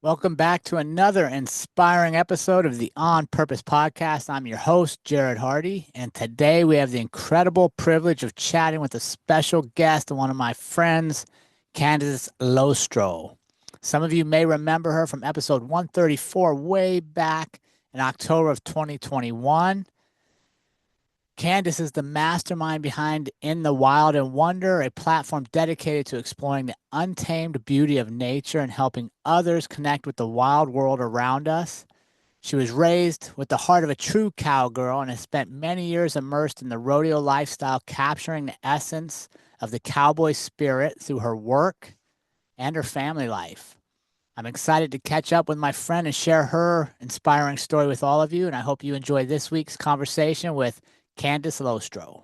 Welcome back to another inspiring episode of the On Purpose podcast. I'm your host, Jerrod Hardy, and today we have the incredible privilege of chatting with a special guest, one of my friends, Candace Lostroh. Some of you may remember her from episode 134 way back in October of 2021. Candace is the mastermind behind In the Wild and Wonder, a platform dedicated to exploring the untamed beauty of nature and helping others connect with the wild world around us. She was raised with the heart of a true cowgirl and has spent many years immersed in the rodeo lifestyle, capturing the essence of the cowboy spirit through her work and her family life. I'm excited to catch up with my friend and share her inspiring story with all of you, and I hope you enjoy this week's conversation with Candace Lostroh.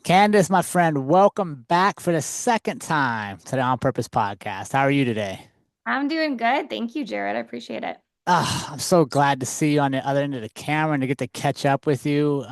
Candace, my friend, welcome back for the second time to the On Purpose podcast. How are you today? I'm doing good. Thank you, Jerrod. I appreciate it. I'm so glad to see you on the other end of the camera and to get to catch up with you.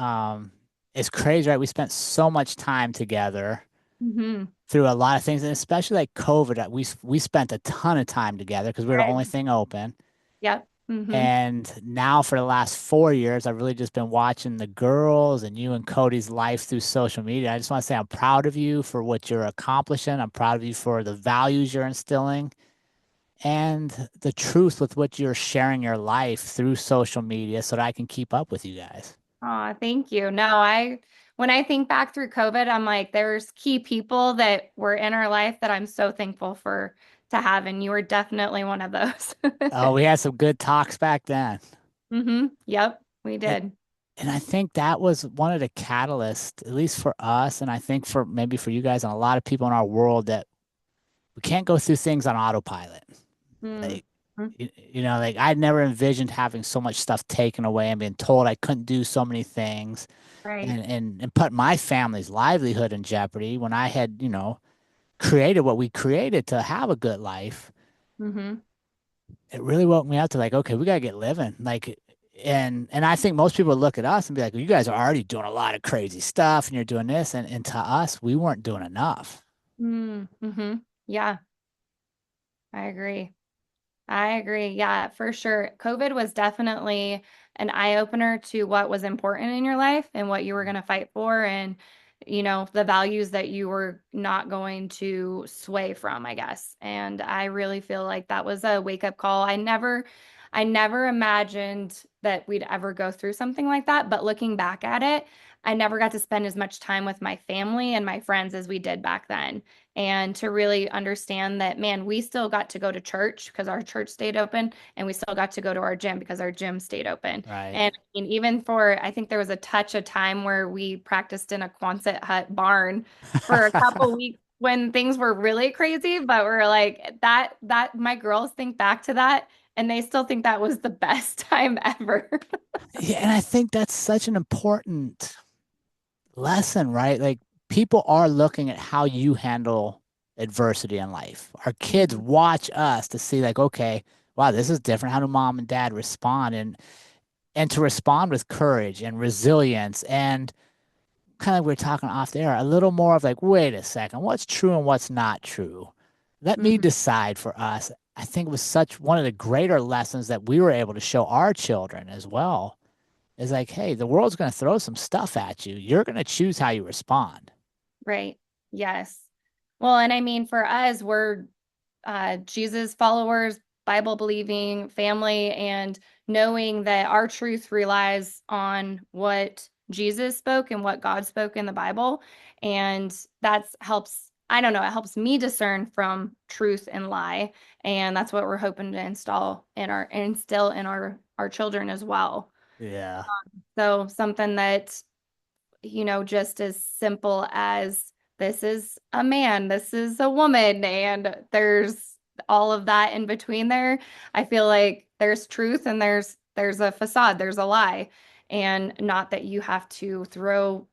It's crazy, right? We spent so much time together Hmm. through a lot of things, and especially like COVID. We spent a ton of time together because we were the Right. only thing open. Yep. Hmm. And now for the last 4 years, I've really just been watching the girls and you and Cody's life through social media. I just want to say I'm proud of you for what you're accomplishing. I'm proud of you for the values you're instilling and the truth with which you're sharing your life through social media so that I can keep up with you guys. Aw, thank you. No, when I think back through COVID, I'm like, there's key people that were in our life that I'm so thankful for to have, and you were definitely one of those. Oh, we had some good talks back then. Yep, we And, did. and I think that was one of the catalysts, at least for us, and I think for maybe for you guys and a lot of people in our world, that we can't go through things on autopilot. Mm. Like, like I'd never envisioned having so much stuff taken away and being told I couldn't do so many things Right. and put my family's livelihood in jeopardy when I had, created what we created to have a good life. Hmm. It really woke me up to like, okay, we gotta get living. Like, and I think most people look at us and be like, well, you guys are already doing a lot of crazy stuff and you're doing this. And to us, we weren't doing enough. Mm-hmm. Yeah, I agree. I agree. Yeah, for sure. COVID was definitely an eye opener to what was important in your life and what you were going to fight for and the values that you were not going to sway from, I guess. And I really feel like that was a wake-up call. I never imagined that we'd ever go through something like that, but looking back at it, I never got to spend as much time with my family and my friends as we did back then, and to really understand that, man, we still got to go to church because our church stayed open, and we still got to go to our gym because our gym stayed open. Right. And I mean, even for, I think there was a touch of time where we practiced in a Quonset hut barn for a couple weeks when things were really crazy, but we're like that my girls think back to that and they still think that was the best time ever. Yeah, and I think that's such an important lesson, right? Like people are looking at how you handle adversity in life. Our kids Mhm. watch us to see like, okay, wow, this is different. How do mom and dad respond? And to respond with courage and resilience and kind of like we are talking off there, a little more of like, wait a second, what's true and what's not true? Let me Mhm. decide for us. I think it was such one of the greater lessons that we were able to show our children as well is like, hey, the world's going to throw some stuff at you. You're going to choose how you respond. Right. Yes. Well, and I mean, for us, we're Jesus followers, Bible believing family, and knowing that our truth relies on what Jesus spoke and what God spoke in the Bible. And that's helps, I don't know, it helps me discern from truth and lie. And that's what we're hoping to instill in our children as well. Yeah. So something that, just as simple as this is a man, this is a woman, and there's all of that in between there. I feel like there's truth and there's a facade, there's a lie. And not that you have to throw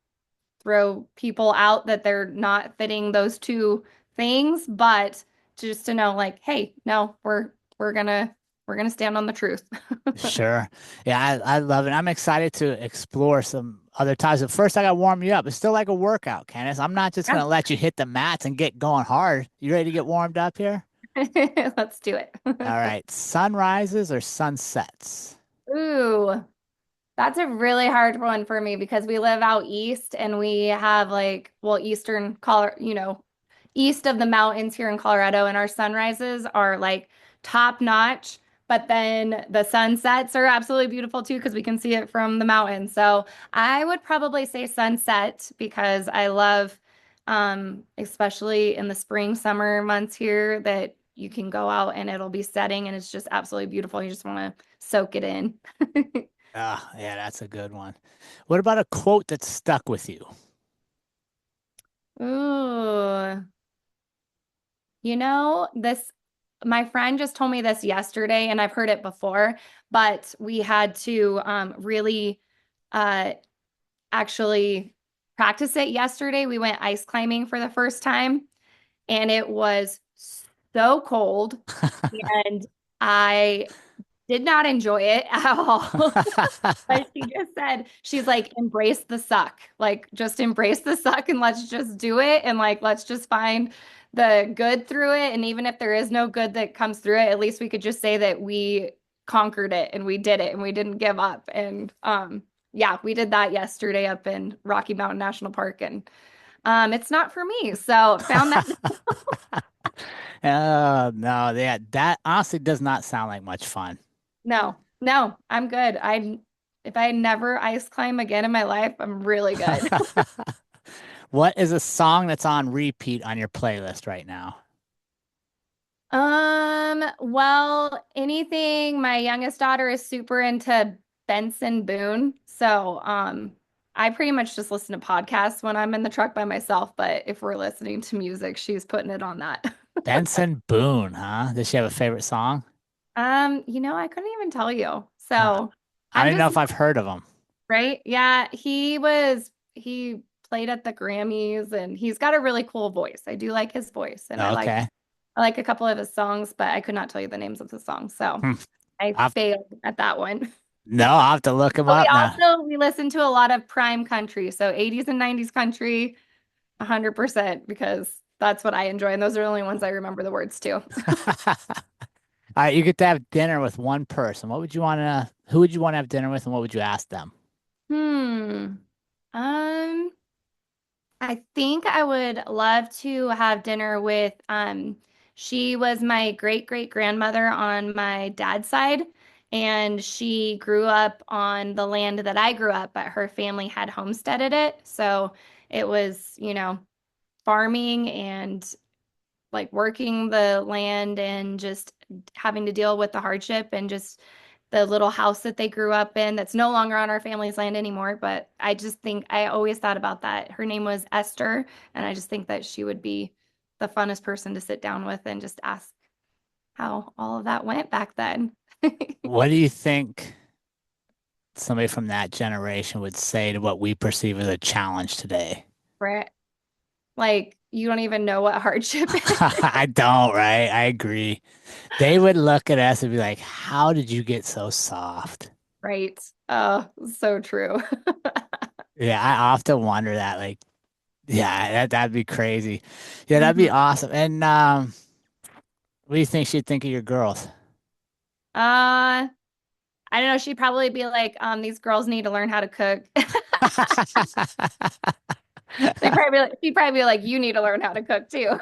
people out that they're not fitting those two things, but just to know like, hey, no, we're gonna stand on the truth. Sure. Yeah, I love it. I'm excited to explore some other times. But first, I got to warm you up. It's still like a workout, Candace. I'm not just going Yeah. to let you hit the mats and get going hard. You ready to get warmed up here? Let's do it. All right. Sunrises or sunsets? Ooh, that's a really hard one for me because we live out east and we have like, well, eastern Colorado, east of the mountains here in Colorado, and our sunrises are like top notch. But then the sunsets are absolutely beautiful too because we can see it from the mountains. So I would probably say sunset because I love, especially in the spring, summer months here, that you can go out and it'll be setting and it's just absolutely beautiful. You just want to soak it in. Ah, yeah, that's a good one. What about a quote that stuck with you? Ooh. This, my friend just told me this yesterday, and I've heard it before, but we had to really uh, actually practice it yesterday. We went ice climbing for the first time, and it was so cold, and I did not enjoy it at all. But she just said, she's like, embrace the suck. Like, just embrace the suck and let's just do it. And like, let's just find the good through it. And even if there is no good that comes through it, at least we could just say that we conquered it and we did it and we didn't give up. And yeah, we did that yesterday up in Rocky Mountain National Park. And it's not for me. So found that Oh, no, yeah, that honestly does not sound like much fun. no, no, I'm good. If I never ice climb again in my life, I'm really good. What is a song that's on repeat on your playlist right now? Well, anything, my youngest daughter is super into Benson Boone. So, I pretty much just listen to podcasts when I'm in the truck by myself, but if we're listening to music, she's putting it on that. Benson Boone, huh? Does she have a favorite song? I couldn't even tell you. Huh. So I I'm don't know just if I've heard of him. right. Yeah, he played at the Grammys and he's got a really cool voice. I do like his voice and Okay. I like a couple of his songs, but I could not tell you the names of the songs. So Hmm. I I'll have- failed at that one. no, I'll have to look him But up now. we listen to a lot of prime country, so 80s and 90s country, 100% because that's what I enjoy, and those are the only ones I remember the words to. All right, you get to have dinner with one person. Who would you want to have dinner with and what would you ask them? Hmm. Um, I think I would love to have dinner with she was my great great grandmother on my dad's side, and she grew up on the land that I grew up, but her family had homesteaded it. So it was, farming and like working the land and just having to deal with the hardship and just the little house that they grew up in that's no longer on our family's land anymore. But I just think I always thought about that. Her name was Esther, and I just think that she would be the funnest person to sit down with and just ask how all of that went back then. What do you think somebody from that generation would say to what we perceive as a challenge today? Right. Like you don't even know what hardship is, I don't, right? I agree. They would look at us and be like, "How did you get so soft?" right? Oh, so true. Yeah, I often wonder that. Like, yeah, that'd be crazy. Yeah, that'd be Mhm. awesome. And what do you think she'd think of your girls? I don't know. She'd probably be like, these girls need to learn how to cook. She'd probably be like, you need to learn how to cook too.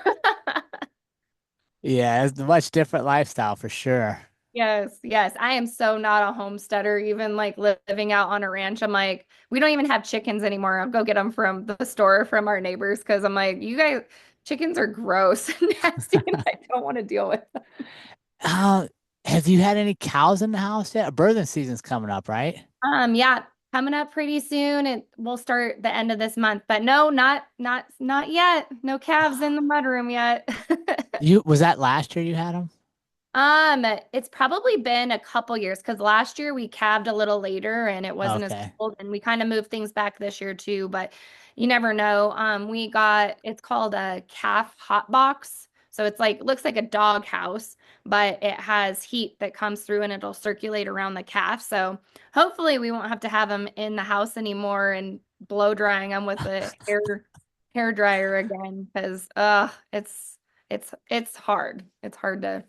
Yeah, it's a much different lifestyle for sure. Yes, yes. I am so not a homesteader, even like living out on a ranch. I'm like, we don't even have chickens anymore. I'll go get them from the store from our neighbors because I'm like, you guys, chickens are gross and nasty, and I don't want to deal with them. Uh, have you had any cows in the house yet? Birthing season's coming up, right? Yeah, coming up pretty soon. We'll start the end of this month, but no, not yet. No calves in the mudroom yet. You was that last year you had them? It's probably been a couple years because last year we calved a little later and it wasn't as Okay. cold, and we kind of moved things back this year too, but you never know. It's called a calf hot box. So it's like looks like a dog house, but it has heat that comes through and it'll circulate around the calf. So hopefully we won't have to have them in the house anymore and blow drying them with a hair dryer again because it's it's hard. It's hard to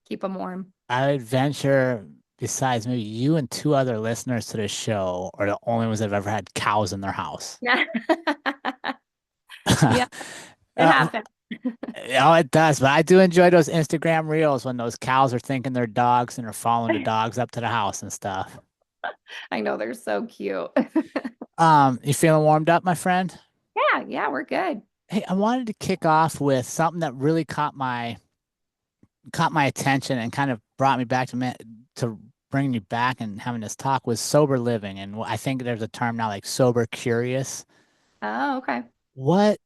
keep them warm. I would venture, besides maybe you and two other listeners to this show, are the only ones that have ever had cows in their house. Yeah. Yeah, it Uh, happened. oh, it does, but I do enjoy those Instagram reels when those cows are thinking they're dogs and are following the dogs up to the house and stuff. I know they're so cute. You feeling warmed up, my friend? Yeah, yeah, we're good. Hey, I wanted to kick off with something that really caught my attention and kind of brought me back to bringing you back and having this talk was sober living. And I think there's a term now like sober curious. Oh, okay. What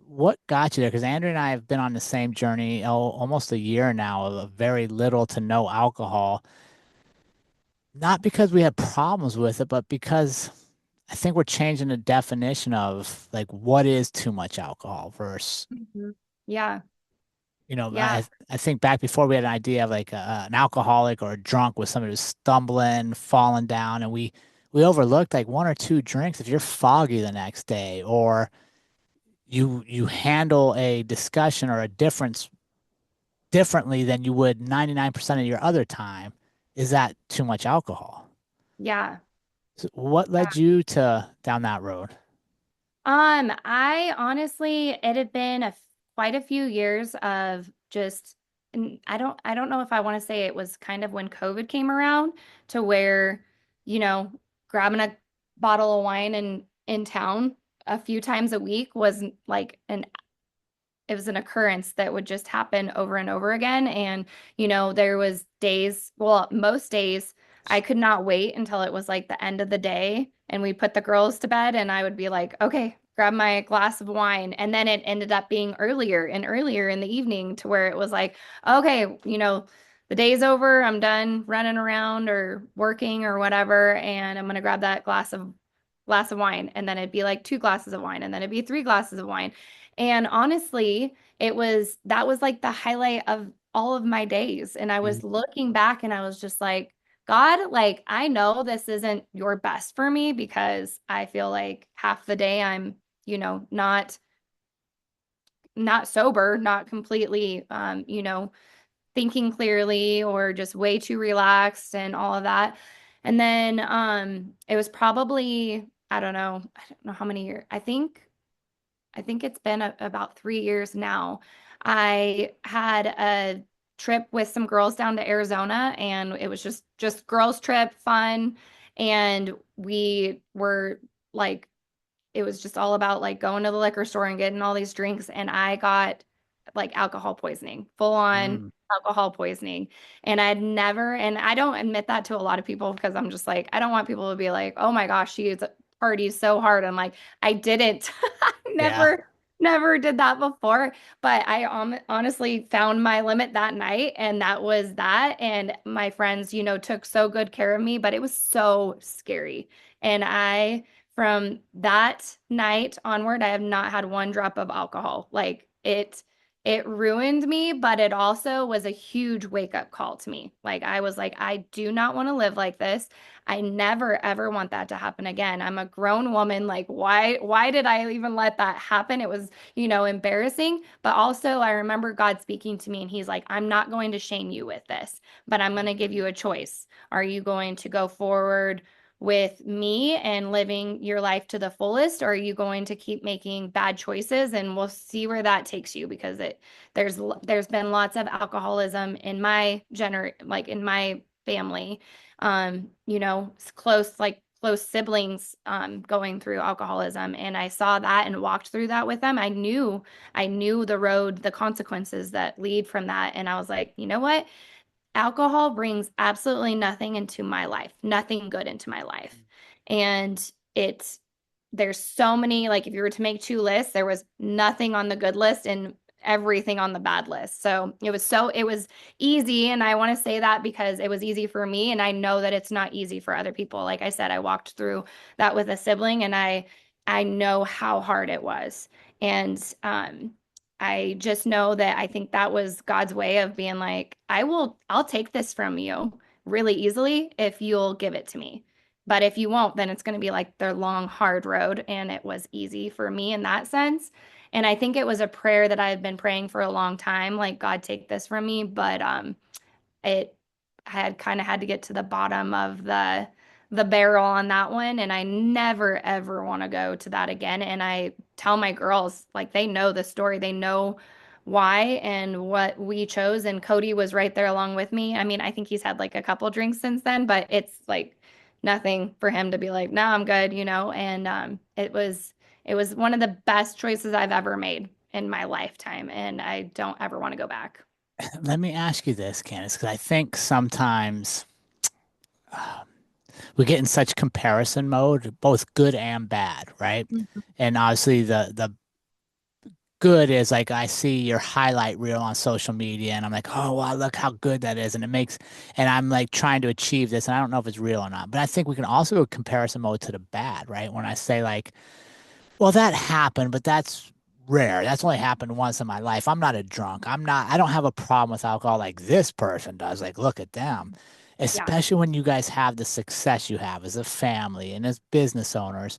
what got you there? Because Andrew and I have been on the same journey almost a year now of very little to no alcohol. Not because we had problems with it, but because I think we're changing the definition of like what is too much alcohol versus Mhm. Yeah, yeah, I think back before we had an idea of like an alcoholic or a drunk was somebody who's stumbling, falling down, and we overlooked like one or two drinks if you're foggy the next day or you handle a discussion or a difference differently than you would 99% of your other time. Is that too much alcohol? yeah. So what led you to down that road? I honestly, it had been quite a few years of just, and I don't know if I want to say it was kind of when COVID came around to where, you know, grabbing a bottle of wine in town a few times a week was like it was an occurrence that would just happen over and over again. And, there was days, well, most days I could not wait until it was like the end of the day and we put the girls to bed and I would be like, okay, grab my glass of wine. And then it ended up being earlier and earlier in the evening to where it was like, okay, the day's over. I'm done running around or working or whatever. And I'm going to grab that glass of wine. And then it'd be like two glasses of wine. And then it'd be three glasses of wine. And honestly, that was like the highlight of all of my days. And I was looking back and I was just like, God, like, I know this isn't your best for me because I feel like half the day I'm, not sober, not completely, thinking clearly or just way too relaxed and all of that. And then it was probably, I don't know how many years. I think it's been about 3 years now. I had a trip with some girls down to Arizona, and it was just girls trip, fun, and we were like, it was just all about like going to the liquor store and getting all these drinks, and I got like alcohol poisoning, full on Mm, alcohol poisoning. And and I don't admit that to a lot of people because I'm just like, I don't want people to be like, oh my gosh, she parties so hard. I'm like, I didn't. yeah. Never did that before, but I honestly found my limit that night, and that was that. And my friends, took so good care of me, but it was so scary. And from that night onward, I have not had one drop of alcohol. Like it ruined me, but it also was a huge wake up call to me. Like I was like, I do not want to live like this. I never ever want that to happen again. I'm a grown woman. Like why did I even let that happen? It was, embarrassing, but also I remember God speaking to me and he's like, I'm not going to shame you with this, but I'm going to give you a choice. Are you going to go forward with me and living your life to the fullest, or are you going to keep making bad choices? And we'll see where that takes you because there's been lots of alcoholism in my like in my family. Close siblings going through alcoholism, and I saw that and walked through that with them. I knew the road, the consequences that lead from that, and I was like, you know what? Alcohol brings absolutely nothing into my life, nothing good into my life. And there's so many, like if you were to make two lists, there was nothing on the good list and everything on the bad list. So it was easy. And I want to say that because it was easy for me. And I know that it's not easy for other people. Like I said, I walked through that with a sibling and I know how hard it was. And I just know that I think that was God's way of being like, I'll take this from you really easily if you'll give it to me. But if you won't, then it's going to be like the long, hard road. And it was easy for me in that sense. And I think it was a prayer that I had been praying for a long time, like, God, take this from me. But it had kind of had to get to the bottom of the barrel on that one, and I never ever want to go to that again. And I tell my girls, like, they know the story, they know why and what we chose, and Cody was right there along with me. I mean, I think he's had like a couple drinks since then, but it's like nothing for him to be like, no, I'm good, and it was one of the best choices I've ever made in my lifetime, and I don't ever want to go back. Let me ask you this, Candace, because I think sometimes we get in such comparison mode, both good and bad, right? Mhm. And obviously the good is like I see your highlight reel on social media and I'm like, oh wow, look how good that is. And it makes and I'm like trying to achieve this and I don't know if it's real or not. But I think we can also go comparison mode to the bad, right? When I say like, well, that happened, but that's rare. That's only happened once in my life. I'm not a drunk. I don't have a problem with alcohol like this person does. Like, look at them. Yeah. Especially when you guys have the success you have as a family and as business owners.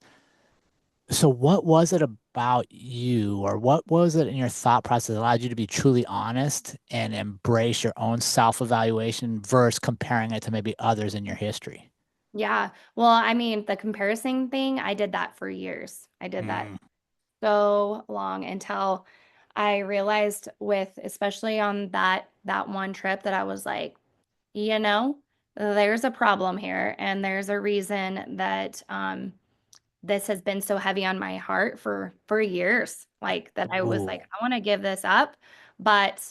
So what was it about you, or what was it in your thought process that allowed you to be truly honest and embrace your own self-evaluation versus comparing it to maybe others in your history? Yeah. Well, I mean, the comparison thing, I did that for years. I did that Mm. so long until I realized especially on that one trip that I was like, you know, there's a problem here, and there's a reason that this has been so heavy on my heart for years. Like, that I was like, Ooh. I want to give this up, but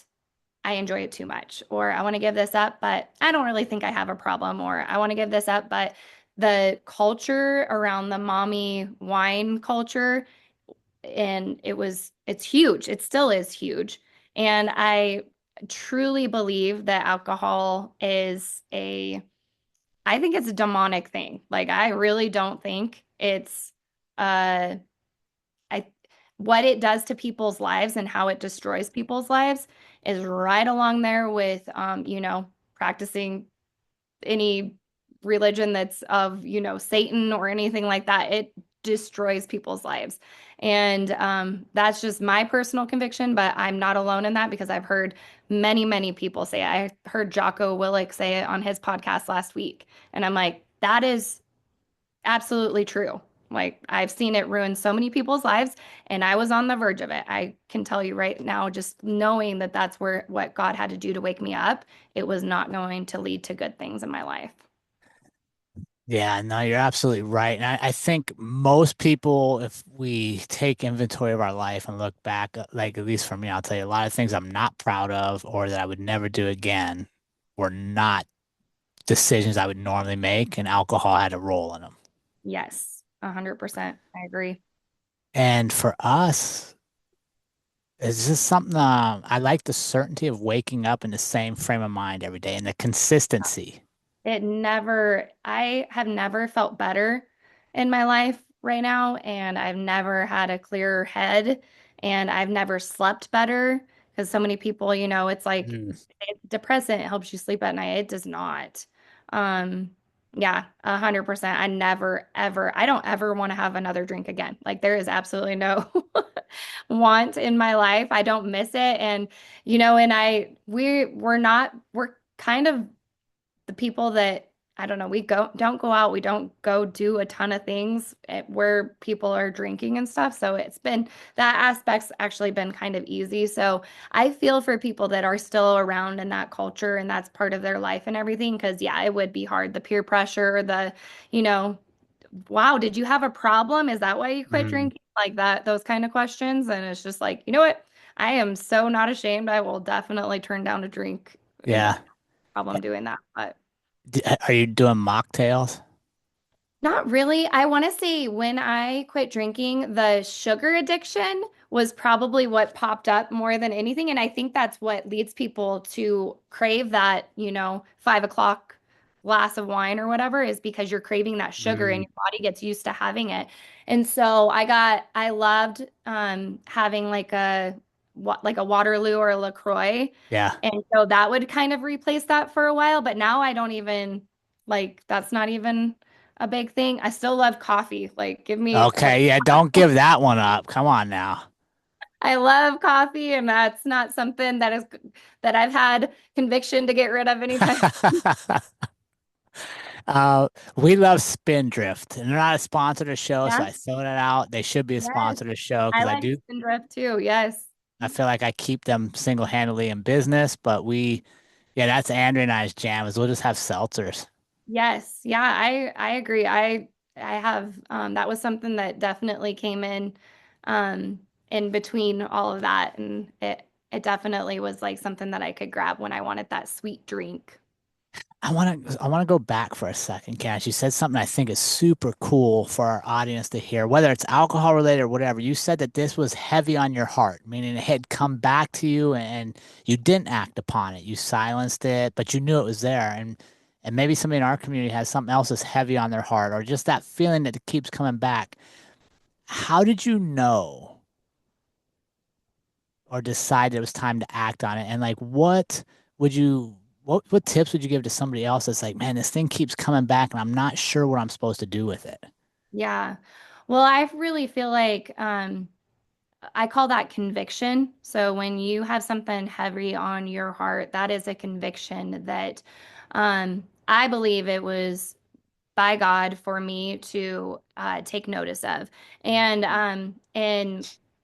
I enjoy it too much. Or I want to give this up, but I don't really think I have a problem. Or I want to give this up, but the culture around the mommy wine culture, and it's huge. It still is huge. And I truly believe that alcohol is I think it's a demonic thing. Like, I really don't think it's uh I what it does to people's lives and how it destroys people's lives is right along there with practicing any religion that's of, Satan or anything like that. It destroys people's lives. And that's just my personal conviction, but I'm not alone in that because I've heard many, many people say it. I heard 𝐿𝐿𝐫𝐿𝐿 say it on his podcast last week. And I'm like, that is absolutely true. Like, I've seen it ruin so many people's lives, and I was on the verge of it. I can tell you right now, just knowing that that's what God had to do to wake me up, it was not going to lead to good things in my life. Yeah, no, you're absolutely right. And I think most people, if we take inventory of our life and look back, like at least for me, I'll tell you a lot of things I'm not proud of or that I would never do again were not decisions I would normally make, and alcohol had a role in them. Yes, 100%. I agree. And for us, it's just something I like the certainty of waking up in the same frame of mind every day and the consistency. I have never felt better in my life right now, and I've never had a clearer head, and I've never slept better because so many people, it's like Mm. it's depressant, it helps you sleep at night. It does not. Um, yeah, 100%. I don't ever want to have another drink again. Like, there is absolutely no want in my life. I don't miss it. And, and we're kind of the people that I don't know, we don't go out, we don't go do a ton of things where people are drinking and stuff. So that aspect's actually been kind of easy. So I feel for people that are still around in that culture and that's part of their life and everything. Cause yeah, it would be hard. The peer pressure, you know, wow, did you have a problem? Is that why you quit Mm. drinking? Like that, those kind of questions. And it's just like, you know what? I am so not ashamed. I will definitely turn down a drink. No Yeah. problem doing that. But Are you doing mocktails? not really. I want to say when I quit drinking, the sugar addiction was probably what popped up more than anything. And I think that's what leads people to crave that, 5 o'clock glass of wine or whatever, is because you're craving that sugar and Mm. your body gets used to having it. And so I loved having like a Waterloo or a LaCroix. Yeah. And so that would kind of replace that for a while. But now I don't even that's not even a big thing. I still love coffee. Like, give me like Okay. Yeah. Don't give that one up. Come on now. I love coffee, and that's not something that I've had conviction to get rid of anytime. We love Spindrift, and they're not a sponsor of the show, so Yeah. I throw that out. They should be a Yes. sponsor of the show I because I like do. Spindrift too. Yes. I feel like I keep them single-handedly in business, but yeah, that's Andrea and I's jam is we'll just have seltzers. Yes. Yeah, I agree. I have that was something that definitely came in between all of that, and it definitely was like something that I could grab when I wanted that sweet drink. I want to go back for a second, Cash. You said something I think is super cool for our audience to hear, whether it's alcohol related or whatever. You said that this was heavy on your heart, meaning it had come back to you and you didn't act upon it. You silenced it, but you knew it was there. And maybe somebody in our community has something else that's heavy on their heart, or just that feeling that it keeps coming back. How did you know or decide it was time to act on it? And like, would you, what tips would you give to somebody else that's like, man, this thing keeps coming back and I'm not sure what I'm supposed to do with it? Yeah. Well, I really feel like I call that conviction. So when you have something heavy on your heart, that is a conviction that I believe it was by God for me to take notice of. And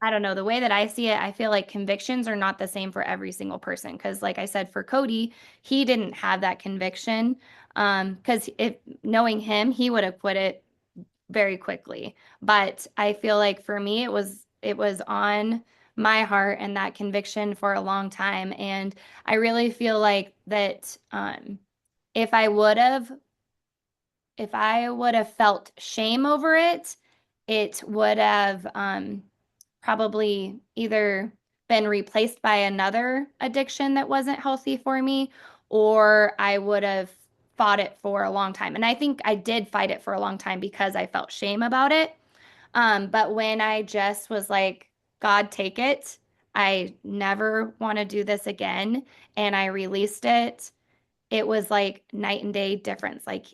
I don't know, the way that I see it, I feel like convictions are not the same for every single person. Because, like I said, for Cody, he didn't have that conviction. Because if knowing him, he would have quit it very quickly. But I feel like for me, it was on my heart and that conviction for a long time. And I really feel like that if I would have if I would have felt shame over it, it would have probably either been replaced by another addiction that wasn't healthy for me, or I would have fought it for a long time. And I think I did fight it for a long time because I felt shame about it. But when I just was like, God, take it, I never want to do this again, and I released it, it was like night and day difference. Like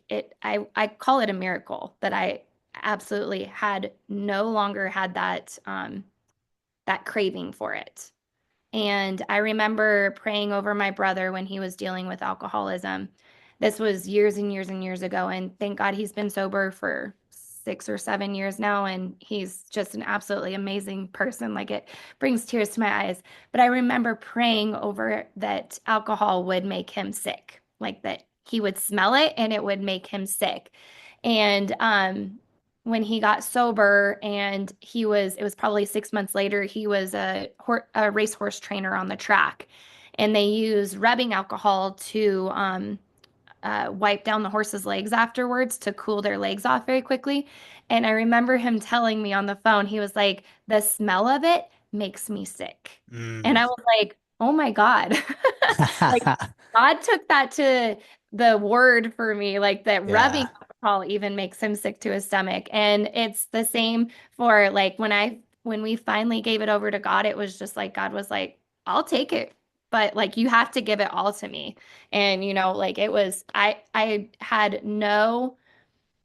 I call it a miracle that I absolutely had no longer had that craving for it. And I remember praying over my brother when he was dealing with alcoholism. This was years and years and years ago. And thank God he's been sober for 6 or 7 years now. And he's just an absolutely amazing person. Like, it brings tears to my eyes. But I remember praying over that alcohol would make him sick, like that he would smell it and it would make him sick. And when he got sober, and it was probably 6 months later, he was a racehorse trainer on the track, and they use rubbing alcohol to wipe down the horse's legs afterwards to cool their legs off very quickly. And I remember him telling me on the phone, he was like, the smell of it makes me sick. And Mm. I was like, oh my God. Like, God took that to the word for me, like that rubbing Yeah. alcohol even makes him sick to his stomach. And it's the same for like when we finally gave it over to God, it was just like God was like, I'll take it. But like you have to give it all to me. And like it was I had no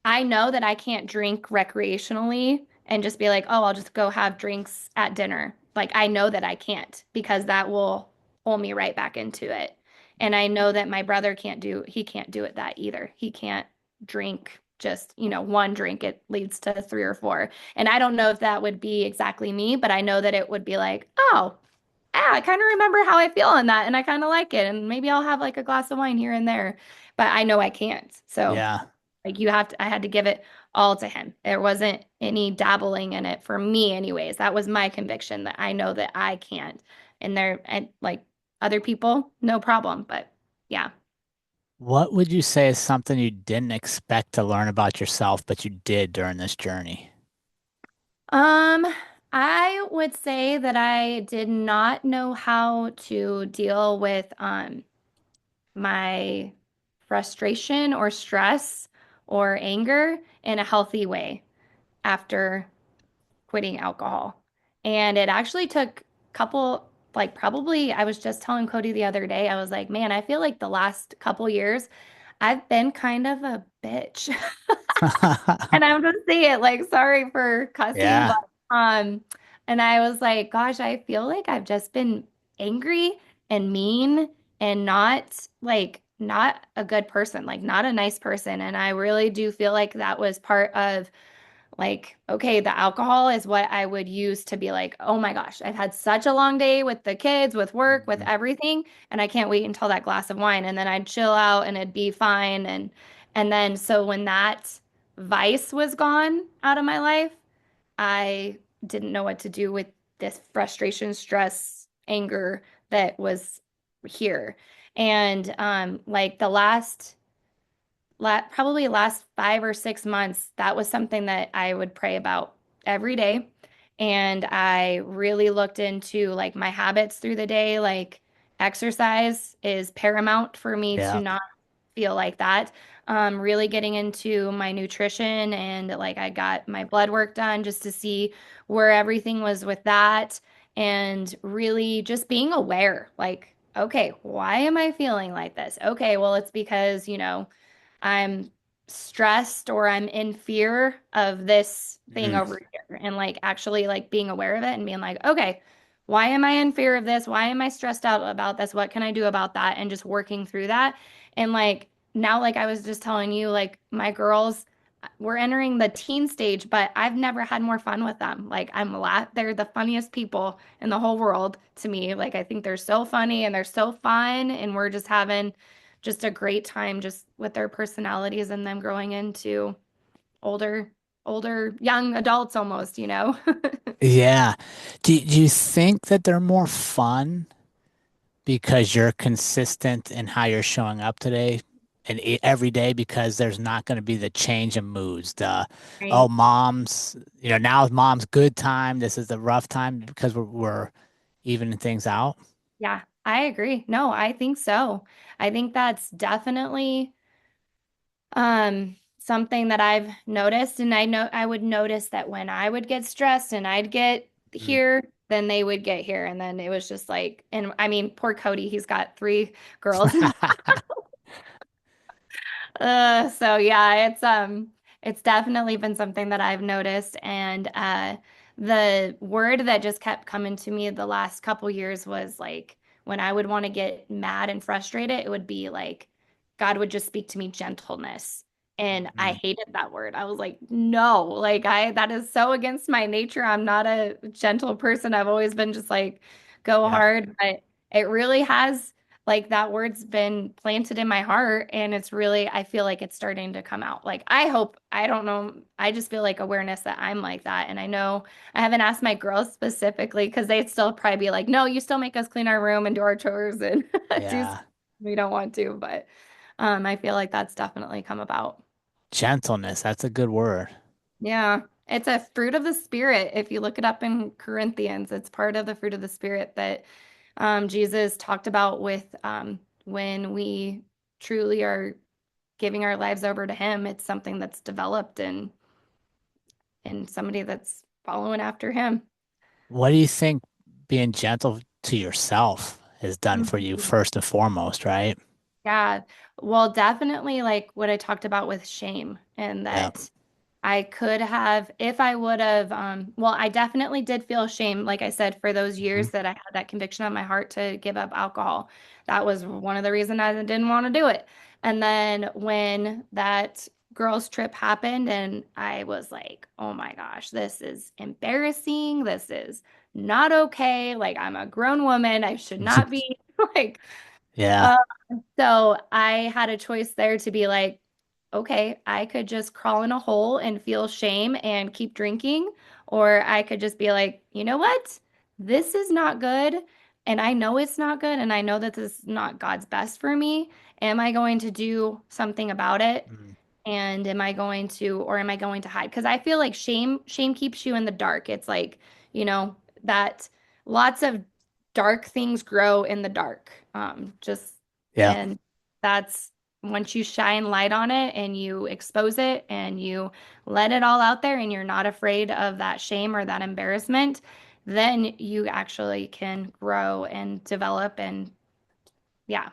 I know that I can't drink recreationally and just be like, oh, I'll just go have drinks at dinner. Like, I know that I can't, because that will pull me right back into it. And I know that my brother he can't do it that either. He can't drink just, one drink. It leads to three or four. And I don't know if that would be exactly me, but I know that it would be like, oh, yeah, I kind of remember how I feel on that, and I kind of like it. And maybe I'll have like a glass of wine here and there, but I know I can't. So Yeah. like I had to give it all to him. There wasn't any dabbling in it for me anyways. That was my conviction that I know that I can't. And like other people, no problem. But yeah. What would you say is something you didn't expect to learn about yourself, but you did during this journey? Um, I would say that I did not know how to deal with my frustration or stress or anger in a healthy way after quitting alcohol. And it actually took a couple, like probably, I was just telling Cody the other day, I was like, man, I feel like the last couple years I've been kind of a bitch. And I'm just saying it like, sorry for cussing, Yeah. but And I was like, gosh, I feel like I've just been angry and mean and not a good person, like not a nice person. And I really do feel like that was part of like, okay, the alcohol is what I would use to be like, oh my gosh, I've had such a long day with the kids, with work, with Mhm. everything, and I can't wait until that glass of wine. And then I'd chill out and it'd be fine. And then so when that vice was gone out of my life, I didn't know what to do with this frustration, stress, anger that was here. And like the probably last 5 or 6 months, that was something that I would pray about every day. And I really looked into like my habits through the day. Like exercise is paramount for me to Yeah. not feel like that. Really getting into my nutrition and like I got my blood work done just to see where everything was with that. And really just being aware, like, okay, why am I feeling like this? Okay, well, it's because, I'm stressed or I'm in fear of this thing Mhm. over here and like actually like being aware of it and being like, okay, why am I in fear of this? Why am I stressed out about this? What can I do about that? And just working through that. And like now, like I was just telling you, like my girls, we're entering the teen stage, but I've never had more fun with them. Like they're the funniest people in the whole world to me. Like I think they're so funny and they're so fun and we're just having just a great time just with their personalities and them growing into older young adults almost. Yeah. Do you think that they're more fun because you're consistent in how you're showing up today and every day because there's not going to be the change in moods. Oh, Right. mom's, now is mom's good time. This is the rough time because we're evening things out. Yeah, I agree. No, I think so. I think that's definitely something that I've noticed and I know I would notice that when I would get stressed and I'd get Mm. here, then they would get here and then it was just like and I mean poor Cody, he's got 3 girls. So yeah, it's definitely been something that I've noticed and the word that just kept coming to me the last couple years was like when I would want to get mad and frustrated, it would be like God would just speak to me gentleness. And I Mhm. hated that word. I was like, no, like that is so against my nature. I'm not a gentle person. I've always been just like go Yeah. hard, but it really has like that word's been planted in my heart and it's really I feel like it's starting to come out. Like I hope, I don't know, I just feel like awareness that I'm like that. And I know I haven't asked my girls specifically because they'd still probably be like, no, you still make us clean our room and do our chores and do stuff Yeah. we don't want to. But I feel like that's definitely come about. Gentleness. That's a good word. Yeah. It's a fruit of the spirit. If you look it up in Corinthians, it's part of the fruit of the spirit that Jesus talked about with when we truly are giving our lives over to Him. It's something that's developed and somebody that's following after Him. What do you think being gentle to yourself has done for you Mhm. first and foremost, right? Yeah. Well, definitely like what I talked about with shame and Yeah. that I could have, if I would have, well, I definitely did feel shame, like I said, for those Mhm. years that I had that conviction on my heart to give up alcohol. That was one of the reasons I didn't want to do it. And then when that girls' trip happened, and I was like, oh my gosh, this is embarrassing. This is not okay. Like, I'm a grown woman. I should not be like, Yeah. uh, so I had a choice there to be like, okay, I could just crawl in a hole and feel shame and keep drinking, or I could just be like, you know what? This is not good. And I know it's not good. And I know that this is not God's best for me. Am I going to do something about it? Mm. And am I going to hide? Because I feel like shame keeps you in the dark. It's like, that lots of dark things grow in the dark. Yeah. And that's once you shine light on it and you expose it and you let it all out there and you're not afraid of that shame or that embarrassment, then you actually can grow and develop and yeah,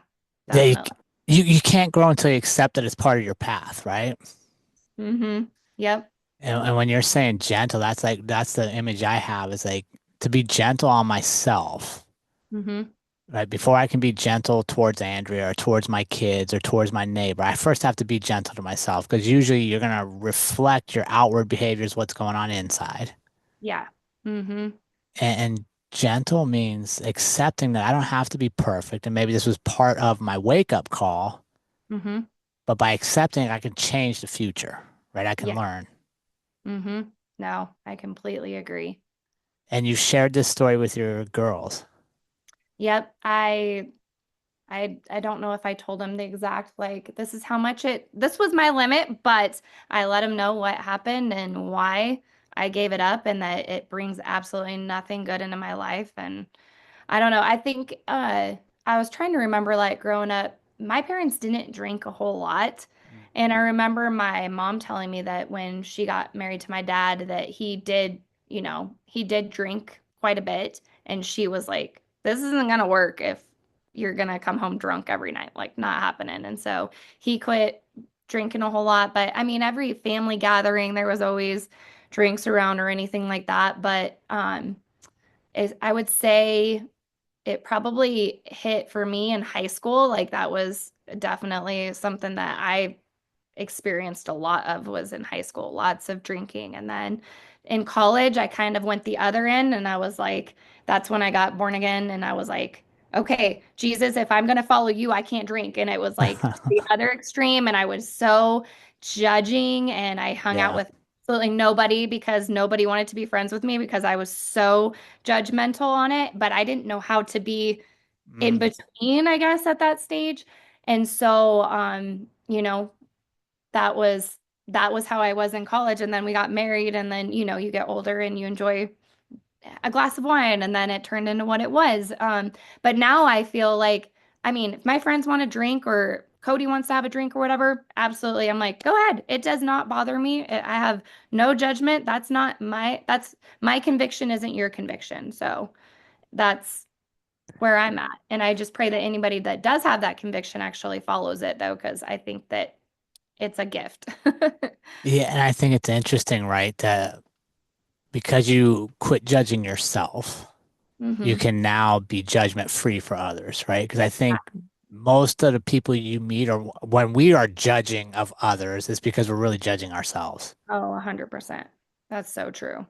Yeah. You, definitely. you, you can't grow until you accept that it's part of your path, right? Mm-hmm. Yep. And when you're saying gentle, that's like that's the image I have is like to be gentle on myself, Mm-hmm. right? Before I can be gentle towards Andrea or towards my kids or towards my neighbor, I first have to be gentle to myself because usually you're gonna reflect your outward behaviors, what's going on inside. Yeah. Mm-hmm. And gentle means accepting that I don't have to be perfect. And maybe this was part of my wake up call, Mm-hmm. but by accepting, I can change the future, right? I can Yeah. learn. Mm-hmm. No, I completely agree. And you shared this story with your girls. Yep. I don't know if I told him the exact like this is how much this was my limit, but I let him know what happened and why I gave it up and that it brings absolutely nothing good into my life. And I don't know. I think I was trying to remember like growing up, my parents didn't drink a whole lot. And I remember my mom telling me that when she got married to my dad that he did, he did drink quite a bit and she was like, this isn't gonna work if you're gonna come home drunk every night, like not happening. And so he quit drinking a whole lot. But I mean, every family gathering, there was always drinks around or anything like that. But I would say it probably hit for me in high school. Like that was definitely something that I experienced a lot of was in high school, lots of drinking. And then in college, I kind of went the other end and I was like, that's when I got born again. And I was like, okay, Jesus, if I'm going to follow you, I can't drink. And it was like to the other extreme. And I was so judging and I hung out Yeah. with absolutely nobody because nobody wanted to be friends with me because I was so judgmental on it. But I didn't know how to be in Mm. between, I guess, at that stage. And so, that was that was how I was in college. And then we got married, and then you get older and you enjoy a glass of wine, and then it turned into what it was. But now I feel like, I mean, if my friends want to drink or Cody wants to have a drink or whatever, absolutely. I'm like, go ahead. It does not bother me. I have no judgment. That's my conviction isn't your conviction. So that's where I'm at. And I just pray that anybody that does have that conviction actually follows it though, because I think that it's a gift. Yeah, and I think it's interesting, right? That because you quit judging yourself, you Hmm. can now be judgment free for others, right? Because I think most of the people you meet or when we are judging of others is because we're really judging ourselves. Oh, 100%. That's so true.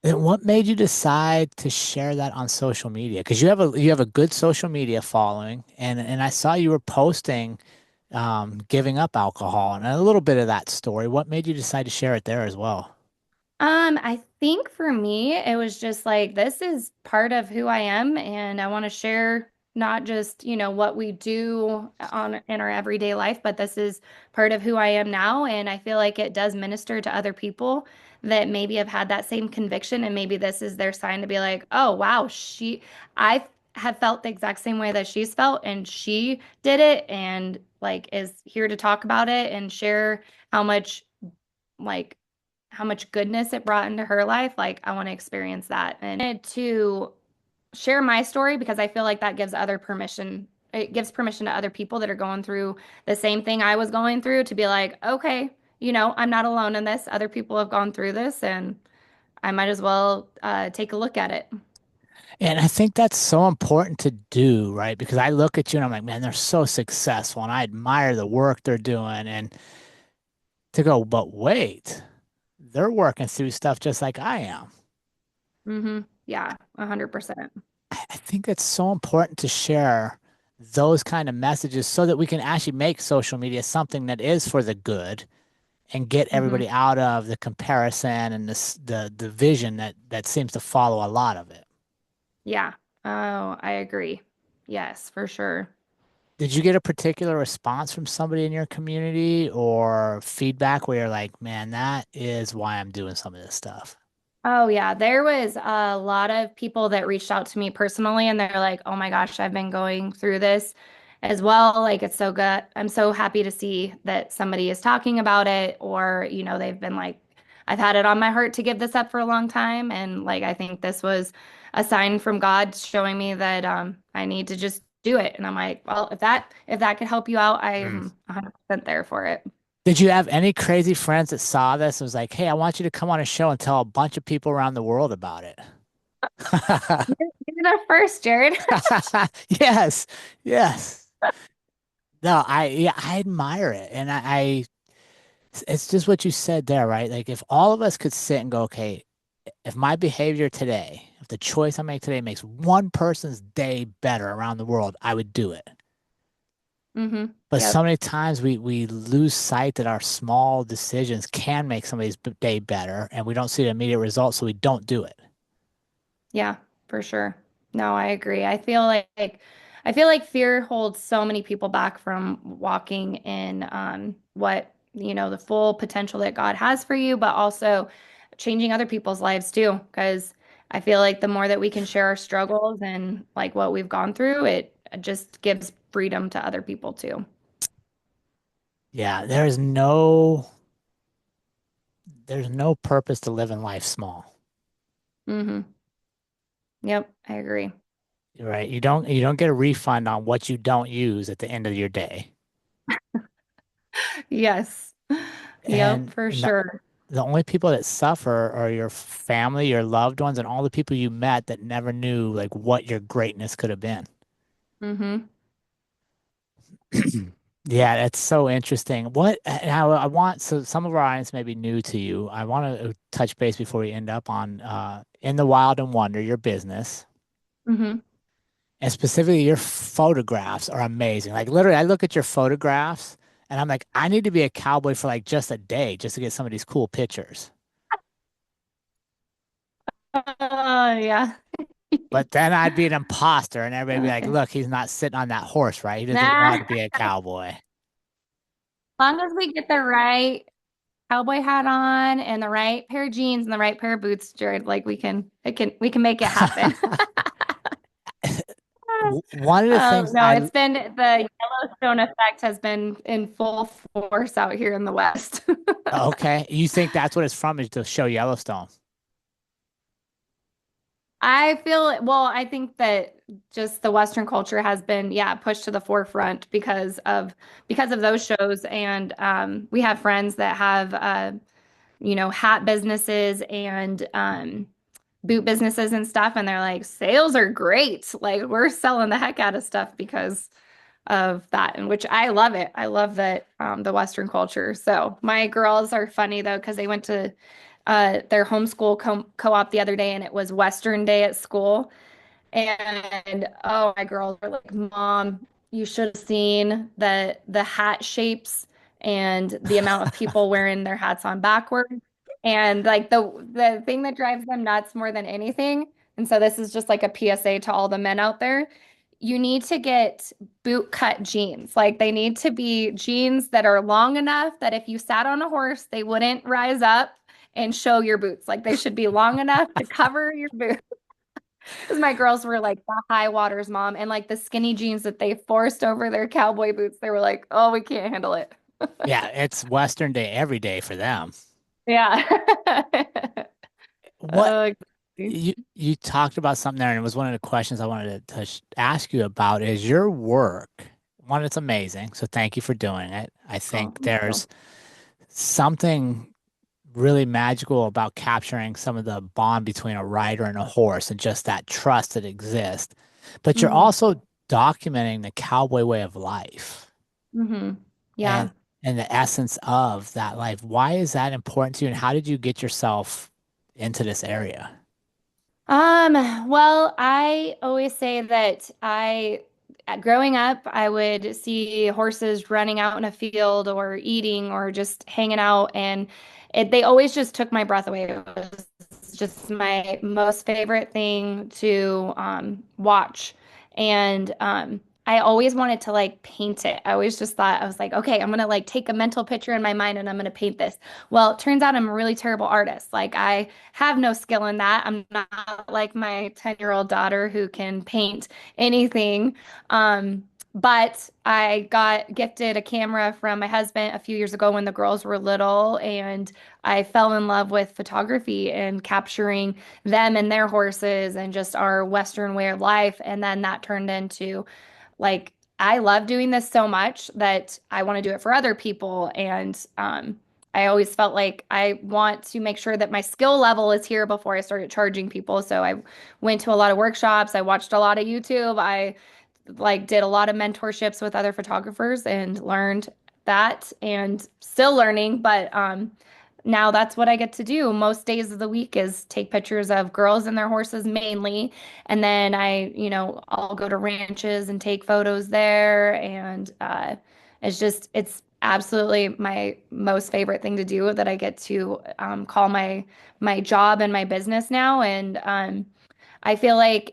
And what made you decide to share that on social media? Because you have a good social media following, and I saw you were posting giving up alcohol and a little bit of that story. What made you decide to share it there as well? I think for me, it was just like this is part of who I am, and I want to share not just, what we do on in our everyday life, but this is part of who I am now. And I feel like it does minister to other people that maybe have had that same conviction, and maybe this is their sign to be like, oh, wow, I have felt the exact same way that she's felt, and she did it, and like is here to talk about it and share how much like how much goodness it brought into her life. Like, I want to experience that and to share my story because I feel like that gives other permission. It gives permission to other people that are going through the same thing I was going through to be like, okay, I'm not alone in this. Other people have gone through this, and I might as well take a look at it. And I think that's so important to do, right? Because I look at you and I'm like, man, they're so successful and I admire the work they're doing. And to go, but wait, they're working through stuff just like I am. Yeah, 100%. I think it's so important to share those kind of messages so that we can actually make social media something that is for the good and get Hmm. everybody out of the comparison and the division that seems to follow a lot of it. Yeah. Oh, I agree. Yes, for sure. Did you get a particular response from somebody in your community or feedback where you're like, man, that is why I'm doing some of this stuff? Oh yeah, there was a lot of people that reached out to me personally and they're like, "Oh my gosh, I've been going through this as well. Like it's so good. I'm so happy to see that somebody is talking about it or, they've been like, I've had it on my heart to give this up for a long time and like I think this was a sign from God showing me that I need to just do it." And I'm like, "Well, if that could help you out, I Mm. am 100% there for it." Did you have any crazy friends that saw this and was like, hey, I want you to come on a show and tell a bunch of people around the world about it? You're the first, Jerrod. Yes, yes. No, yeah, I admire it. And it's just what you said there, right? Like if all of us could sit and go, okay, if my behavior today, if the choice I make today makes one person's day better around the world, I would do it. Mm-hmm. But so Yep. many times we lose sight that our small decisions can make somebody's day better, and we don't see the immediate results, so we don't do it. Yeah, for sure. No, I agree. I feel like fear holds so many people back from walking in what, the full potential that God has for you, but also changing other people's lives too. Because I feel like the more that we can share our struggles and like what we've gone through, it just gives freedom to other people too. Yeah, there's no purpose to living life small, Hmm. Yep, I agree. right? You don't get a refund on what you don't use at the end of your day. Yes. Yep, And for the, sure. the only people that suffer are your family, your loved ones, and all the people you met that never knew like what your greatness could have been. Hmm. Yeah, that's so interesting. I want, so some of our audience may be new to you. I want to touch base before we end up on In the Wild and Wonder, your business. Hmm. And specifically, your photographs are amazing. Like literally, I look at your photographs and I'm like, I need to be a cowboy for like just a day just to get some of these cool pictures. Yeah. But then I'd be an imposter and everybody'd be like, As look, he's not sitting on that horse, right? He doesn't want to be a cowboy. long as we get the right cowboy hat on and the right pair of jeans and the right pair of boots, Jared, like we can make it happen. One of the things No, it's been the Yellowstone effect has been in full force out here in the West. okay, you think that's what it's from is to show Yellowstone. I think that just the Western culture has been, yeah, pushed to the forefront because of those shows. And we have friends that have hat businesses and boot businesses and stuff, and they're like, sales are great. Like we're selling the heck out of stuff because of that, and which I love it. I love that the Western culture. So my girls are funny though because they went to their homeschool co-op the other day, and it was Western Day at school. And oh, my girls were like, Mom, you should have seen the hat shapes and the amount of people wearing their hats on backwards. And like the thing that drives them nuts more than anything, and so this is just like a PSA to all the men out there. You need to get boot cut jeans. Like they need to be jeans that are long enough that if you sat on a horse, they wouldn't rise up and show your boots. Like they should be long enough to cover your boots. Because my girls were like the high waters mom and like the skinny jeans that they forced over their cowboy boots. They were like, oh, we can't handle it. Yeah, it's Western Day every day for them. Yeah. What Oh, exactly. you talked about something there, and it was one of the questions I wanted to ask you about is your work. One, it's amazing, so thank you for doing it. I Oh, think thank you. there's something really magical about capturing some of the bond between a rider and a horse and just that trust that exists. But you're Hmm. also documenting the cowboy way of life Hmm. and Yeah. and the essence of that life. Why is that important to you, and how did you get yourself into this area? Well, I always say that growing up, I would see horses running out in a field or eating or just hanging out, and they always just took my breath away. It was just my most favorite thing to watch. And I always wanted to like paint it. I always just thought, I was like, okay, I'm gonna like take a mental picture in my mind and I'm gonna paint this. Well, it turns out I'm a really terrible artist. Like I have no skill in that. I'm not like my 10-year-old daughter who can paint anything. But I got gifted a camera from my husband a few years ago when the girls were little, and I fell in love with photography and capturing them and their horses and just our Western way of life. And then that turned into like I love doing this so much that I want to do it for other people. And I always felt like I want to make sure that my skill level is here before I started charging people. So I went to a lot of workshops. I watched a lot of YouTube. I like did a lot of mentorships with other photographers and learned that and still learning. But now that's what I get to do most days of the week is take pictures of girls and their horses mainly. And then I'll go to ranches and take photos there. And it's absolutely my most favorite thing to do that I get to call my job and my business now. And I feel like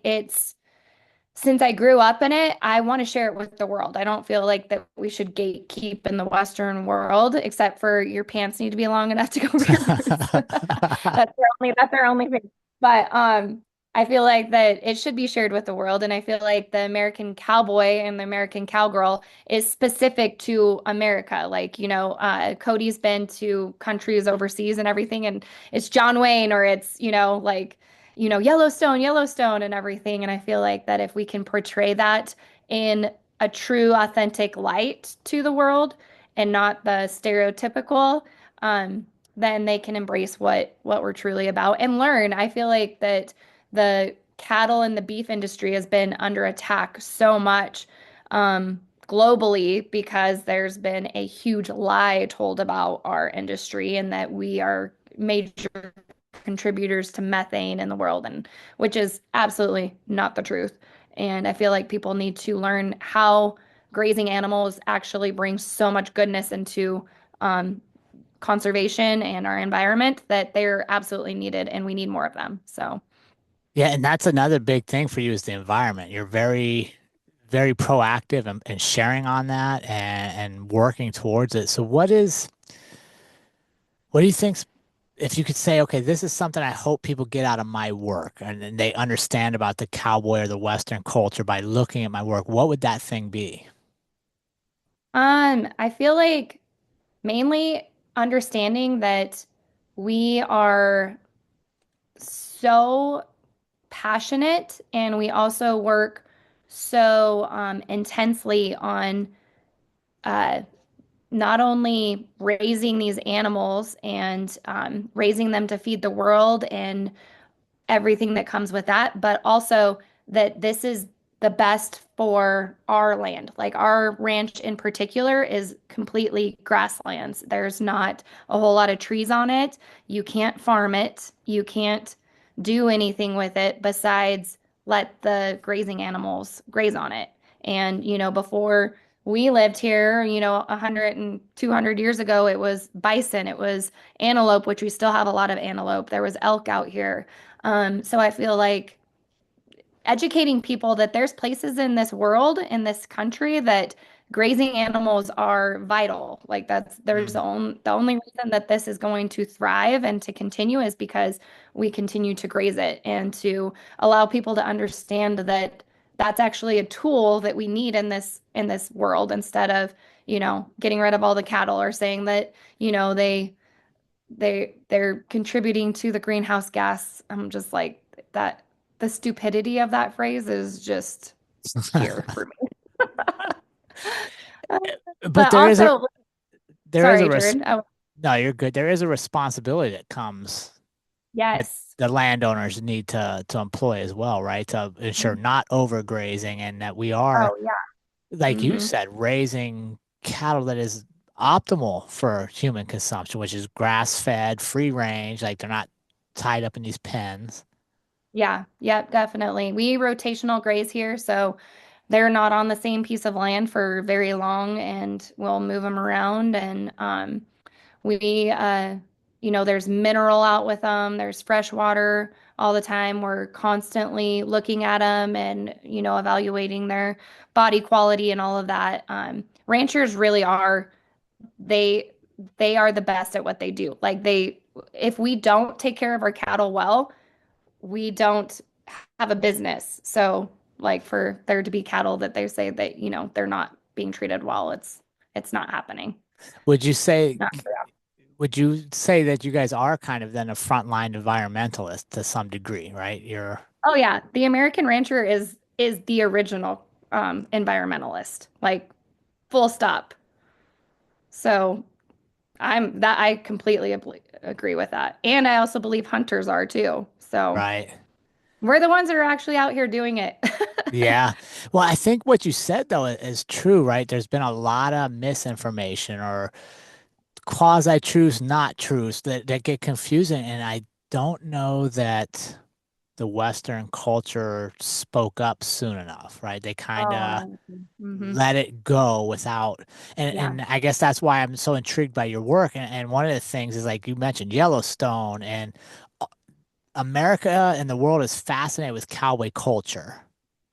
since I grew up in it, I want to share it with the world. I don't feel like that we should gatekeep in the Western world, except for your pants need to be long enough to go over your boots. That's their only thing. But I feel like that it should be shared with the world, and I feel like the American cowboy and the American cowgirl is specific to America. Like, Cody's been to countries overseas and everything, and it's John Wayne or it's, Yellowstone, Yellowstone, and everything. And I feel like that if we can portray that in a true, authentic light to the world and not the stereotypical, then they can embrace what we're truly about and learn. I feel like that the cattle and the beef industry has been under attack so much globally because there's been a huge lie told about our industry and that we are major contributors to methane in the world, and which is absolutely not the truth. And I feel like people need to learn how grazing animals actually bring so much goodness into um, conservation and our environment that they're absolutely needed, and we need more of them. So, Yeah, and that's another big thing for you is the environment. You're very, very proactive and sharing on that and working towards it. So what do you think if you could say, okay, this is something I hope people get out of my work and they understand about the cowboy or the Western culture by looking at my work, what would that thing be? I feel like mainly understanding that we are so passionate and we also work so intensely on uh, not only raising these animals and raising them to feed the world and everything that comes with that, but also that this is the best for our land. Like our ranch in particular is completely grasslands. There's not a whole lot of trees on it. You can't farm it. You can't do anything with it besides let the grazing animals graze on it. And, before we lived here, 100 and 200 years ago, it was bison, it was antelope, which we still have a lot of antelope. There was elk out here. So I feel like educating people that there's places in this world, in this country, that grazing animals are vital. Like there's Mm. the only reason that this is going to thrive and to continue is because we continue to graze it and to allow people to understand that that's actually a tool that we need in this world instead of, getting rid of all the cattle or saying that, they're contributing to the greenhouse gas. I'm just like that the stupidity of that phrase is just here for me. But But also, there is a sorry, res Jared. Oh, no, you're good. There is a responsibility that comes that yes. the landowners need to employ as well, right? To ensure Mhm. not overgrazing and that we are, Oh, yeah. like you Hmm. said, raising cattle that is optimal for human consumption, which is grass-fed, free range, like they're not tied up in these pens. Yeah. Yep, definitely. We rotational graze here, so they're not on the same piece of land for very long, and we'll move them around. And We, there's mineral out with them. There's fresh water all the time. We're constantly looking at them and, evaluating their body quality and all of that. Ranchers really are, they, they are the best at what they do. If we don't take care of our cattle well, we don't have a business. So, like for there to be cattle that they say that, they're not being treated well, it's not happening. Would you say Not would you say that you guys are kind of then a frontline environmentalist to some degree, right? You're Oh yeah, the American Rancher is the original environmentalist, like full stop. So I completely agree with that. And I also believe hunters are too. So Right. we're the ones that are actually out here doing it. Yeah. Well, I think what you said though is true, right? There's been a lot of misinformation or quasi truths, not truths that get confusing. And I don't know that the Western culture spoke up soon enough, right? They kind of Oh, hmm. let it go without, Yeah. and I guess that's why I'm so intrigued by your work. And one of the things is like you mentioned Yellowstone and America and the world is fascinated with cowboy culture,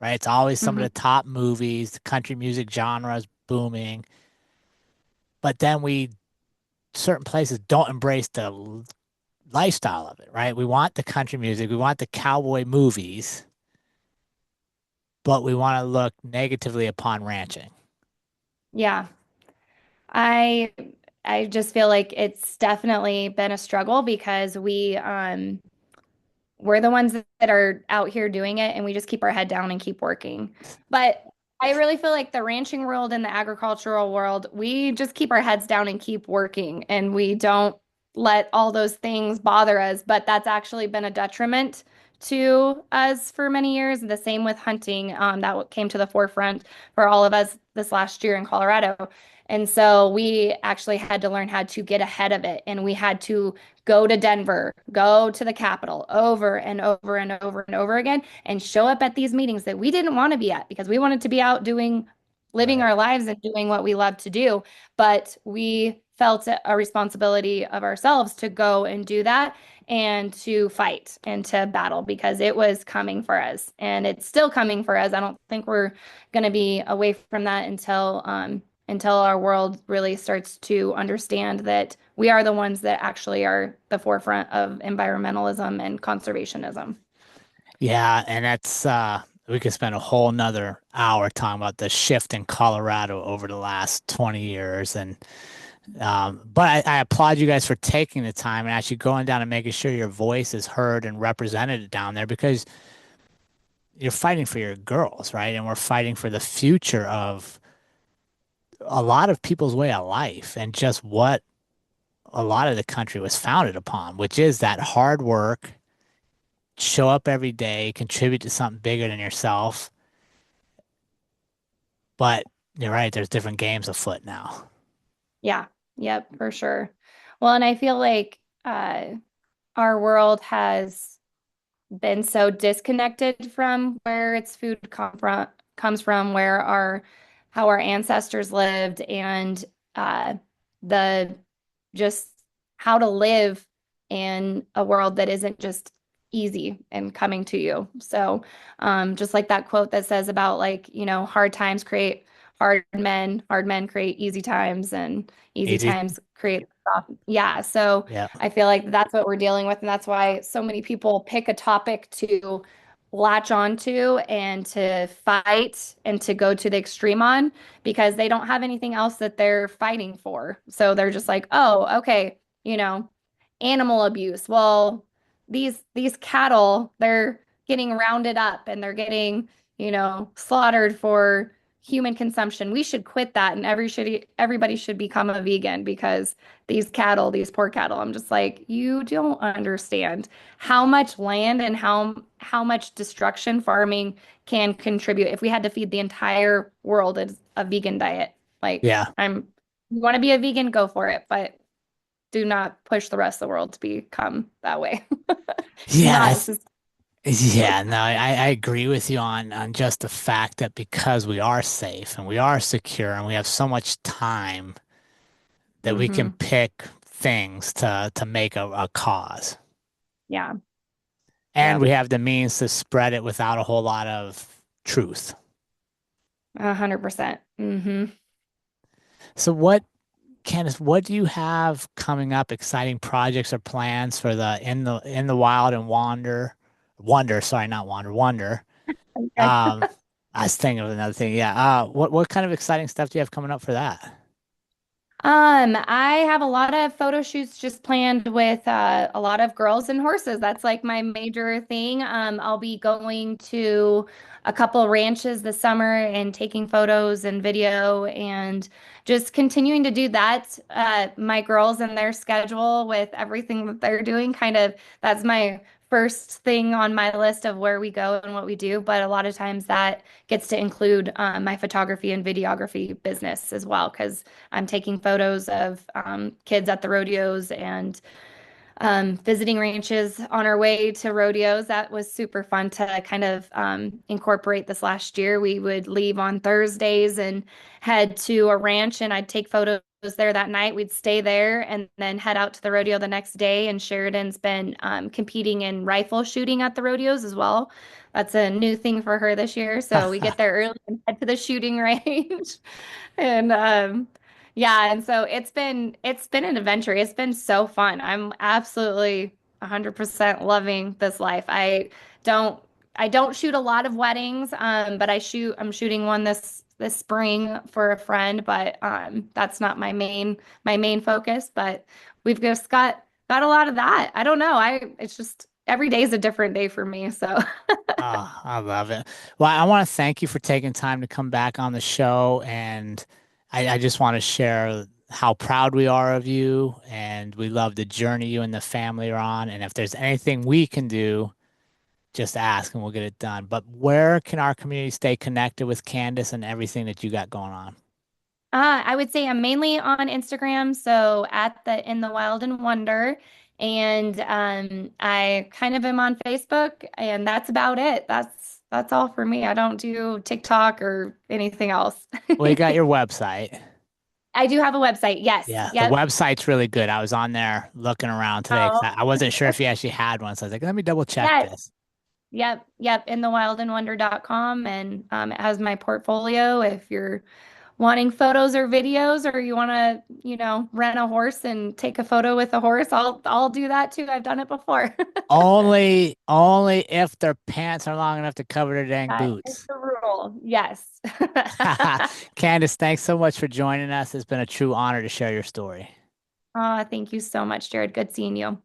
right? It's always some of Hmm. the top movies, the country music genre is booming, but then certain places don't embrace the lifestyle of it, right? We want the country music, we want the cowboy movies, but we want to look negatively upon ranching. Yeah. I I just feel like it's definitely been a struggle because we're the ones that are out here doing it and we just keep our head down and keep working. But I really feel like the ranching world and the agricultural world, we just keep our heads down and keep working and we don't let all those things bother us. But that's actually been a detriment to us for many years. The same with hunting, that came to the forefront for all of us this last year in Colorado. And so we actually had to learn how to get ahead of it. And we had to go to Denver, go to the Capitol over and over and over and over again, and show up at these meetings that we didn't want to be at because we wanted to be out doing, living Right. our lives and doing what we love to do. But we felt a responsibility of ourselves to go and do that and to fight and to battle because it was coming for us and it's still coming for us. I don't think we're going to be away from that until our world really starts to understand that we are the ones that actually are the forefront of environmentalism and conservationism. Yeah, and that's we could spend a whole nother hour talking about the shift in Colorado over the last 20 years. And but I applaud you guys for taking the time and actually going down and making sure your voice is heard and represented down there because you're fighting for your girls, right? And we're fighting for the future of a lot of people's way of life and just what a lot of the country was founded upon, which is that hard work, show up every day, contribute to something bigger than yourself. But you're right, there's different games afoot now. Yeah, yep, for sure. Well, and I feel like our world has been so disconnected from where its food comes from, where our how our ancestors lived, and the just how to live in a world that isn't just easy and coming to you. So, just like that quote that says about like, hard times create hard men create easy times, and easy Easy. times create soft. Yeah. So Yeah. I feel like that's what we're dealing with. And that's why so many people pick a topic to latch onto and to fight and to go to the extreme on because they don't have anything else that they're fighting for. So they're just like, oh, okay, animal abuse. Well, these cattle, they're getting rounded up and they're getting, slaughtered for human consumption. We should quit that and everybody should become a vegan because these cattle, these poor cattle, I'm just like, you don't understand how much land and how much destruction farming can contribute. If we had to feed the entire world as a vegan diet, like Yeah. you want to be a vegan, go for it, but do not push the rest of the world to become that way. It's Yeah. not sus- Yeah. No, I agree with you on just the fact that because we are safe and we are secure and we have so much time that we can Mhm. pick things to make a cause. Yeah. And we Yep. have the means to spread it without a whole lot of truth. 100%. So Candace, what do you have coming up? Exciting projects or plans for the in the wild and wonder, sorry, not wander, wonder. Okay. I was thinking of another thing. Yeah. What kind of exciting stuff do you have coming up for that? I have a lot of photo shoots just planned with a lot of girls and horses. That's like my major thing. I'll be going to a couple ranches this summer and taking photos and video and just continuing to do that. My girls and their schedule with everything that they're doing, kind of that's my first thing on my list of where we go and what we do. But a lot of times that gets to include my photography and videography business as well, because I'm taking photos of kids at the rodeos and visiting ranches on our way to rodeos. That was super fun to kind of incorporate this last year. We would leave on Thursdays and head to a ranch, and I'd take photos there that night. We'd stay there and then head out to the rodeo the next day. And Sheridan's been competing in rifle shooting at the rodeos as well. That's a new thing for her this year. So we get there early and head to the shooting range. And yeah, and so it's been an adventure. It's been so fun. I'm absolutely 100% loving this life. Don't I don't shoot a lot of weddings, but I'm shooting one this spring for a friend, but that's not my main focus, but we've just got a lot of that. I don't know. I it's just every day is a different day for me. So Oh, I love it. Well, I want to thank you for taking time to come back on the show. And I just want to share how proud we are of you. And we love the journey you and the family are on. And if there's anything we can do, just ask and we'll get it done. But where can our community stay connected with Candace and everything that you got going on? I would say I'm mainly on Instagram, so at the In the Wild and Wonder, and I kind of am on Facebook, and that's about it. That's all for me. I don't do TikTok or anything else. Well, you got your website. I do have a website. Yes. Yeah, the Yep. website's really good. I was on there looking around today because Oh, I wasn't sure if you actually had one. So I was like, let me double check yes. this. Yep. Yep. InTheWildAndWonder.com, and it has my portfolio if you're wanting photos or videos, or you want to, rent a horse and take a photo with a horse. I'll do that too. I've done it before. Only if their pants are long enough to cover their dang That is boots. the rule. Yes. Candace, thanks so much for joining us. It's been a true honor to share your story. Oh, thank you so much, Jerrod. Good seeing you.